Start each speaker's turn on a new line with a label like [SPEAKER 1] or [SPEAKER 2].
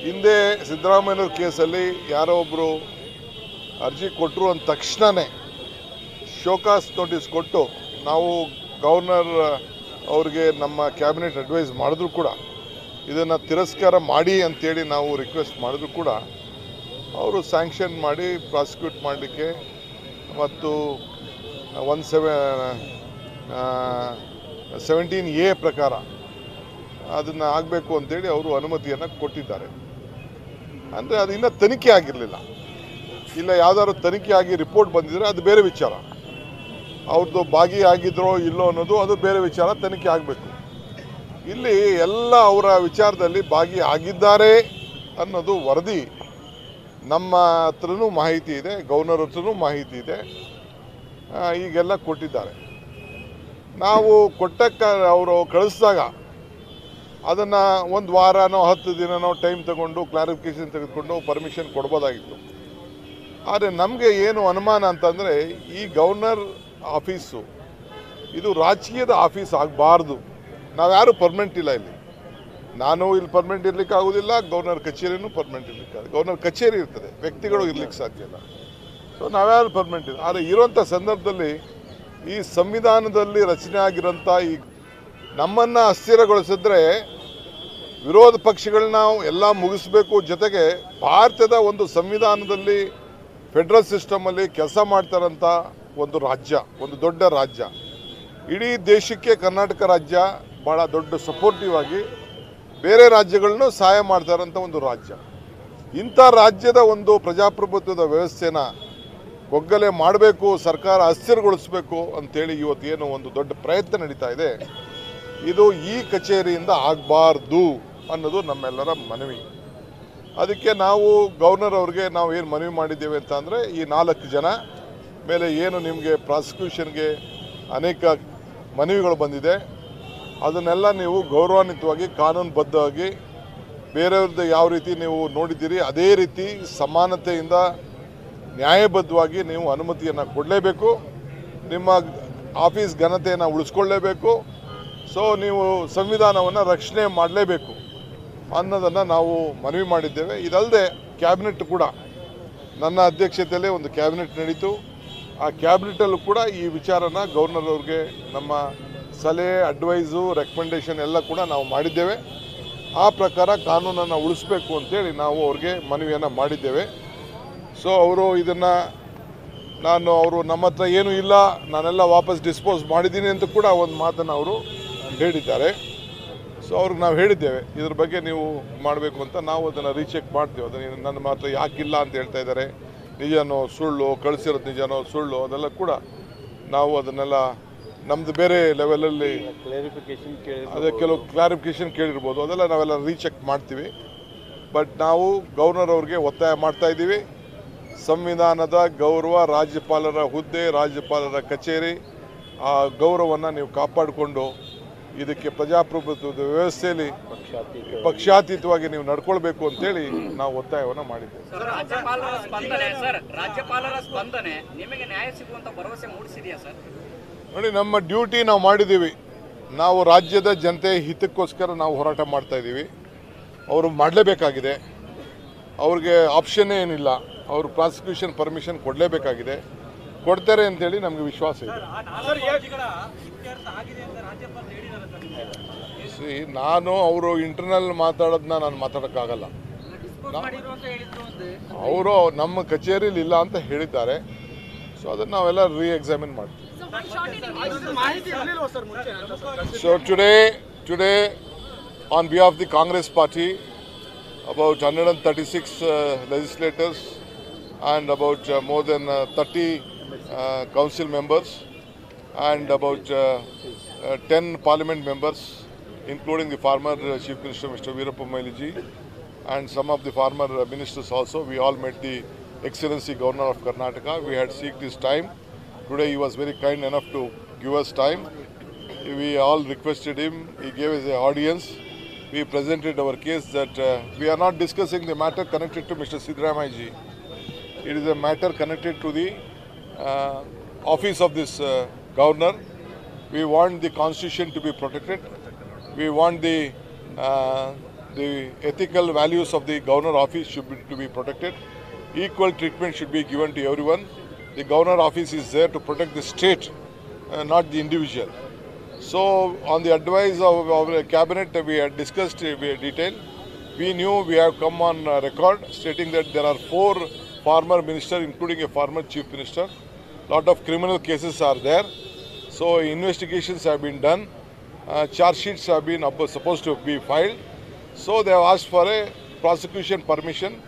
[SPEAKER 1] ಹಿಂದೆ ಸಿದ್ದರಾಮಯ್ಯನವ್ರ ಕೇಸಲ್ಲಿ ಯಾರೋ ಒಬ್ಬರು ಅರ್ಜಿ ಕೊಟ್ಟರು ಅಂದ ತಕ್ಷಣವೇ ಶೋಕಾಸ್ ನೋಟಿಸ್ ಕೊಟ್ಟು ನಾವು ಗವರ್ನರ್ ಅವ್ರಿಗೆ ನಮ್ಮ ಕ್ಯಾಬಿನೆಟ್ ಅಡ್ವೈಸ್ ಮಾಡಿದ್ರು ಕೂಡ ಇದನ್ನು ತಿರಸ್ಕಾರ ಮಾಡಿ ಅಂತೇಳಿ ನಾವು ರಿಕ್ವೆಸ್ಟ್ ಮಾಡಿದ್ರು ಕೂಡ ಅವರು ಸ್ಯಾಂಕ್ಷನ್ ಮಾಡಿ ಪ್ರಾಸಿಕ್ಯೂಟ್ ಮಾಡಲಿಕ್ಕೆ ಮತ್ತು 17A ಪ್ರಕಾರ ಅದನ್ನು ಆಗಬೇಕು ಅಂತೇಳಿ ಅವರು ಅನುಮತಿಯನ್ನು ಕೊಟ್ಟಿದ್ದಾರೆ. ಅಂದರೆ ಅದು ಇನ್ನೂ ತನಿಖೆ ಆಗಿರಲಿಲ್ಲ. ಇಲ್ಲ ಯಾವುದಾದ್ರು ತನಿಖೆ ಆಗಿ ರಿಪೋರ್ಟ್ ಬಂದಿದ್ರೆ ಅದು ಬೇರೆ ವಿಚಾರ. ಅವ್ರದ್ದು ಭಾಗಿಯಾಗಿದ್ರೋ ಇಲ್ಲೋ ಅನ್ನೋದು ಅದು ಬೇರೆ ವಿಚಾರ, ತನಿಖೆ ಆಗಬೇಕು. ಇಲ್ಲಿ ಎಲ್ಲ ಅವರ ವಿಚಾರದಲ್ಲಿ ಭಾಗಿಯಾಗಿದ್ದಾರೆ ಅನ್ನೋದು ವರದಿ ನಮ್ಮ ಹತ್ರನೂ ಮಾಹಿತಿ ಇದೆ, ಗವರ್ನರ್ ಹತ್ರನೂ ಮಾಹಿತಿ ಇದೆ. ಈಗೆಲ್ಲ ಕೊಟ್ಟಿದ್ದಾರೆ. ನಾವು ಕೊಟ್ಟಕ್ಕೆ ಅವರು ಕಳಿಸಿದಾಗ ಅದನ್ನು ಒಂದು ವಾರನೋ 10 ದಿನನೋ ಟೈಮ್ ತಗೊಂಡು ಕ್ಲಾರಿಫಿಕೇಷನ್ ತೆಗೆದುಕೊಂಡು ಪರ್ಮಿಷನ್ ಕೊಡ್ಬೋದಾಗಿತ್ತು. ಆದರೆ ನಮಗೆ ಏನು ಅನುಮಾನ ಅಂತಂದರೆ ಈ ಗವರ್ನರ್ ಆಫೀಸು ಇದು ರಾಜಕೀಯದ ಆಫೀಸ್ ಆಗಬಾರ್ದು. ನಾವ್ಯಾರೂ ಪರ್ಮನೆಂಟ್ ಇಲ್ಲ ಇಲ್ಲಿ. ನಾನು ಇಲ್ಲಿ ಪರ್ಮನೆಂಟ್ ಇರ್ಲಿಕ್ಕೆ ಆಗೋದಿಲ್ಲ, ಗವರ್ನರ್ ಕಚೇರಿನೂ ಪರ್ಮನೆಂಟ್ ಇರಲಿಕ್ಕೆ. ಗವರ್ನರ್ ಕಚೇರಿ ಇರ್ತದೆ, ವ್ಯಕ್ತಿಗಳು ಇರ್ಲಿಕ್ಕೆ ಸಾಧ್ಯ ಇಲ್ಲ. ಸೊ ನಾವ್ಯಾರು ಪರ್ಮನೆಂಟ್ ಇಲ್ಲ. ಆದರೆ ಇರುವಂಥ ಸಂದರ್ಭದಲ್ಲಿ ಈ ಸಂವಿಧಾನದಲ್ಲಿ ರಚನೆ ಆಗಿರೋಂಥ ಈ ನಮ್ಮನ್ನು ಅಸ್ಥಿರಗೊಳಿಸಿದ್ರೆ ವಿರೋಧ ಪಕ್ಷಗಳನ್ನ ಎಲ್ಲ ಮುಗಿಸ್ಬೇಕು. ಜೊತೆಗೆ ಭಾರತದ ಒಂದು ಸಂವಿಧಾನದಲ್ಲಿ ಫೆಡರಲ್ ಸಿಸ್ಟಮಲ್ಲಿ ಕೆಲಸ ಮಾಡ್ತಾರಂಥ ಒಂದು ರಾಜ್ಯ, ಒಂದು ದೊಡ್ಡ ರಾಜ್ಯ, ಇಡೀ ದೇಶಕ್ಕೆ ಕರ್ನಾಟಕ ರಾಜ್ಯ ಭಾಳ ದೊಡ್ಡ ಸಪೋರ್ಟಿವ್ ಆಗಿ ಬೇರೆ ರಾಜ್ಯಗಳನ್ನೂ ಸಹಾಯ ಮಾಡ್ತಾರಂಥ ಒಂದು ರಾಜ್ಯ. ಇಂಥ ರಾಜ್ಯದ ಒಂದು ಪ್ರಜಾಪ್ರಭುತ್ವದ ವ್ಯವಸ್ಥೆನ ಒಗ್ಗಲೆ ಮಾಡಬೇಕು, ಸರ್ಕಾರ ಅಸ್ಥಿರಗೊಳಿಸಬೇಕು ಅಂಥೇಳಿ ಇವತ್ತೇನು ಒಂದು ದೊಡ್ಡ ಪ್ರಯತ್ನ ನಡೀತಾ ಇದೆ. ಇದು ಈ ಕಚೇರಿಯಿಂದ ಆಗಬಾರ್ದು ಅನ್ನೋದು ನಮ್ಮೆಲ್ಲರ ಮನವಿ. ಅದಕ್ಕೆ ನಾವು ಗವರ್ನರ್ ಅವ್ರಿಗೆ ನಾವು ಏನು ಮನವಿ ಮಾಡಿದ್ದೇವೆ ಅಂತ ಅಂದರೆ ಈ 4 ಜನ ಮೇಲೆ ಏನು ನಿಮಗೆ ಪ್ರಾಸಿಕ್ಯೂಷನ್ಗೆ ಅನೇಕ ಮನವಿಗಳು ಬಂದಿದೆ, ಅದನ್ನೆಲ್ಲ ನೀವು ಗೌರವಾನ್ವಿತವಾಗಿ ಕಾನೂನುಬದ್ಧವಾಗಿ ಬೇರೆಯವ್ರದ್ದು ಯಾವ ರೀತಿ ನೀವು ನೋಡಿದ್ದೀರಿ ಅದೇ ರೀತಿ ಸಮಾನತೆಯಿಂದ ನ್ಯಾಯಬದ್ಧವಾಗಿ ನೀವು ಅನುಮತಿಯನ್ನು ಕೊಡಲೇಬೇಕು. ನಿಮ್ಮ ಆಫೀಸ್ ಘನತೆಯನ್ನು ಉಳಿಸ್ಕೊಳ್ಳೇಬೇಕು. ಸೊ ನೀವು ಸಂವಿಧಾನವನ್ನು ರಕ್ಷಣೆ ಮಾಡಲೇಬೇಕು ಅನ್ನೋದನ್ನು ನಾವು ಮನವಿ ಮಾಡಿದ್ದೇವೆ. ಇದಲ್ಲದೆ ಕ್ಯಾಬಿನೆಟ್ ಕೂಡ ನನ್ನ ಅಧ್ಯಕ್ಷತೆಯಲ್ಲೇ ಒಂದು ಕ್ಯಾಬಿನೆಟ್ ನಡೀತು. ಆ ಕ್ಯಾಬಿನೆಟಲ್ಲೂ ಕೂಡ ಈ ವಿಚಾರನ ಗವರ್ನರ್ ಅವ್ರಿಗೆ ನಮ್ಮ ಸಲಹೆ, ಅಡ್ವೈಸು, ರೆಕಮೆಂಡೇಷನ್ ಎಲ್ಲ ಕೂಡ ನಾವು ಮಾಡಿದ್ದೇವೆ. ಆ ಪ್ರಕಾರ ಕಾನೂನನ್ನು ಉಳಿಸ್ಬೇಕು ಅಂತೇಳಿ ನಾವು ಅವ್ರಿಗೆ ಮನವಿಯನ್ನು ಮಾಡಿದ್ದೇವೆ. ಸೊ ಅವರು ಇದನ್ನು ಅವರು ನಮ್ಮ ಹತ್ರ ಏನೂ ಇಲ್ಲ, ನಾನೆಲ್ಲ ವಾಪಸ್ ಡಿಸ್ಪೋಸ್ ಮಾಡಿದ್ದೀನಿ ಅಂತ ಕೂಡ ಒಂದು ಮಾತನ್ನು ಅವರು ಹೇಳಿದ್ದಾರೆ. ಸೊ ಅವ್ರಿಗೆ ನಾವು ಹೇಳಿದ್ದೇವೆ ಇದ್ರ ಬಗ್ಗೆ ನೀವು ಮಾಡಬೇಕು ಅಂತ. ನಾವು ಅದನ್ನು ರೀಚೆಕ್ ಮಾಡ್ತೇವೆ. ಅದನ್ನು ನನ್ನ ಮಾತ್ರ ಯಾಕಿಲ್ಲ ಅಂತ ಹೇಳ್ತಾ ಇದ್ದಾರೆ, ನಿಜನೋ ಸುಳ್ಳು, ಕಳಿಸಿರೋದು ನಿಜನೋ ಸುಳ್ಳು, ಅದೆಲ್ಲ ಕೂಡ ನಾವು ಅದನ್ನೆಲ್ಲ ನಮ್ಮದು ಬೇರೆ ಲೆವೆಲಲ್ಲಿ ಅದೇ ಕೆಲವು ಕ್ಲಾರಿಫಿಕೇಷನ್ ಕೇಳಿರ್ಬೋದು, ಅದೆಲ್ಲ ನಾವೆಲ್ಲ ರೀಚೆಕ್ ಮಾಡ್ತೀವಿ. ಬಟ್ ನಾವು ಗವರ್ನರ್ ಅವ್ರಿಗೆ ಒತ್ತಾಯ ಮಾಡ್ತಾಯಿದ್ದೀವಿ, ಸಂವಿಧಾನದ ಗೌರವ, ರಾಜ್ಯಪಾಲರ ಹುದ್ದೆ, ರಾಜ್ಯಪಾಲರ ಕಚೇರಿ, ಆ ಗೌರವವನ್ನು ನೀವು ಕಾಪಾಡಿಕೊಂಡು ಇದಕ್ಕೆ ಪ್ರಜಾಪ್ರಭುತ್ವದ ವ್ಯವಸ್ಥೆಯಲ್ಲಿ ಪಕ್ಷಾತೀತವಾಗಿ ನೀವು ನಡ್ಕೊಳ್ಬೇಕು ಅಂತೇಳಿ ನಾವು ಒತ್ತಾಯವನ್ನು ಮಾಡಿದ್ದೇವೆ.
[SPEAKER 2] ರಾಜ್ಯಪಾಲರ ಸ್ಪಂದನೆ ನಿಮಗೆ ನ್ಯಾಯ ಸಿಗುವಂತ ಭರವಸೆ ಮೂಡಿಸಿದೆಯಾ ಸರ್?
[SPEAKER 1] ನೋಡಿ, ನಮ್ಮ ಡ್ಯೂಟಿ ನಾವು ಮಾಡಿದ್ದೀವಿ. ನಾವು ರಾಜ್ಯದ ಜನತೆ ಹಿತಕ್ಕೋಸ್ಕರ ನಾವು ಹೋರಾಟ ಮಾಡ್ತಾ ಇದ್ದೀವಿ. ಅವರು ಮಾಡಲೇಬೇಕಾಗಿದೆ, ಅವ್ರಿಗೆ ಆಪ್ಷನ್ನೇ ಏನಿಲ್ಲ. ಅವರು ಪ್ರಾಸಿಕ್ಯೂಷನ್ ಪರ್ಮಿಷನ್ ಕೊಡಲೇಬೇಕಾಗಿದೆ, ಕೊಡ್ತಾರೆ ಅಂತೇಳಿ ನಮಗೆ ವಿಶ್ವಾಸ ಇದೆ. ನಾನು ಅವರು ಇಂಟರ್ನಲ್ ಮಾತಾಡೋದನ್ನ ನಾನು ಮಾತಾಡೋಕ್ಕಾಗಲ್ಲ. ಅವರು ನಮ್ಮ ಕಚೇರಿಲಿ ಇಲ್ಲ ಅಂತ ಹೇಳಿದ್ದಾರೆ. ಸೊ ಅದನ್ನು ನಾವೆಲ್ಲ ಎಕ್ಸಾಮಿನ್ ಮಾಡ್ತೀವಿ. So today on behalf of the Congress party, about 136 legislators and about more than 30 council members and about 10 parliament members, including the former Chief Minister Mr. Veerappa Moily ji and some of the former ministers also, we all met the Excellency Governor of Karnataka. We had seeked his time. Today he was very kind enough to give us time. We all requested him. He gave us an audience. We presented our case that we are not discussing the matter connected to Mr. Siddaramaiah ji. It is a matter connected to the office of this governor. We want the constitution to be protected. We want the The ethical values of the governor office should be to be protected. Equal treatment should be given to everyone. The governor office is there to protect the state, not the individual. So, on the advice of our cabinet, we had discussed in detail. We knew we have come on record stating that there are 4 former ministers, including a former chief minister. Lot of criminal cases are there. So, investigations have been done. Charge sheets have been supposed to be filed. So, they have asked for a prosecution permission.